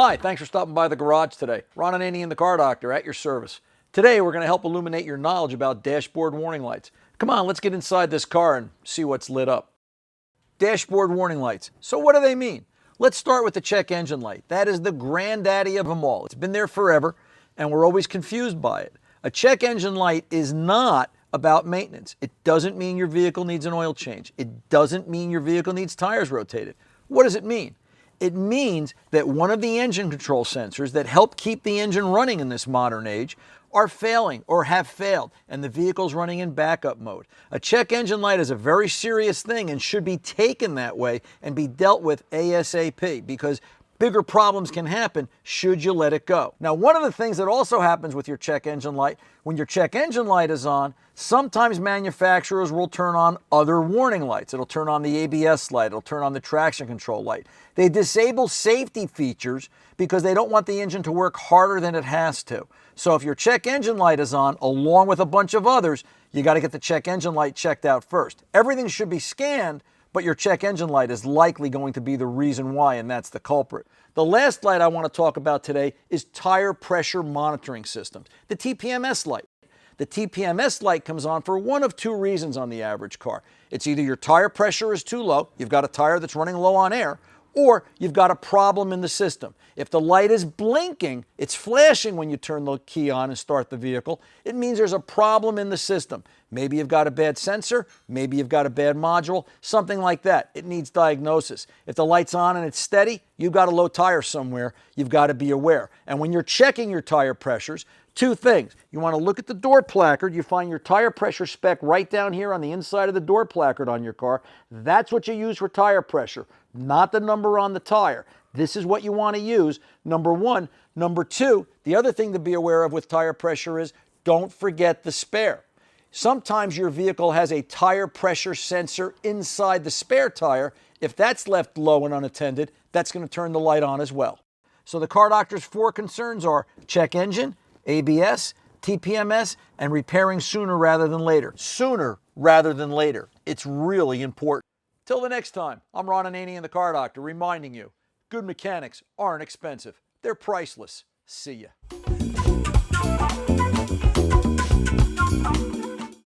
Hi, thanks for stopping by the garage today. Ananian The Car Doctor at your service. Today we're going to help illuminate your knowledge about dashboard warning lights. Come on, let's get inside this car and see what's lit up. Dashboard warning lights. So what do they mean? Let's start with the check engine light. That is the granddaddy of them all. It's been there forever and we're always confused by it. A check engine light is not about maintenance. It doesn't mean your vehicle needs an oil change. It doesn't mean your vehicle needs tires rotated. What does it mean? It means that one of the engine control sensors that help keep the engine running in this modern age are failing or have failed, and the vehicle's running in backup mode. A check engine light is a very serious thing and should be taken that way and be dealt with ASAP, because bigger problems can happen should you let it go. Now, one of the things that also happens with your check engine light, when your check engine light is on, sometimes manufacturers will turn on other warning lights. It'll turn on the ABS light, it'll turn on the traction control light. They disable safety features because they don't want the engine to work harder than it has to. So if your check engine light is on, along with a bunch of others, you got to get the check engine light checked out first. Everything should be scanned, but your check engine light is likely going to be the reason why, and that's the culprit. The last light I want to talk about today is tire pressure monitoring systems, the TPMS light. The TPMS light comes on for one of two reasons on the average car. It's either your tire pressure is too low, you've got a tire that's running low on air, or you've got a problem in the system. If the light is blinking, it's flashing when you turn the key on and start the vehicle, it means there's a problem in the system. Maybe you've got a bad sensor, maybe you've got a bad module, something like that. It needs diagnosis. If the light's on and it's steady, you've got a low tire somewhere, you've got to be aware. And when you're checking your tire pressures, two things. You want to look at the door placard. You find your tire pressure spec right down here on the inside of the door placard on your car. That's what you use for tire pressure, not the number on the tire. This is what you want to use, number one. Number two, the other thing to be aware of with tire pressure is don't forget the spare. Sometimes your vehicle has a tire pressure sensor inside the spare tire. If that's left low and unattended, that's going to turn the light on as well. So the Car Doctor's four concerns are check engine, ABS, TPMS, and repairing sooner rather than later. Sooner rather than later. It's really important. Till the next time, I'm Ananian The Car Doctor reminding you, good mechanics aren't expensive. They're priceless. See ya.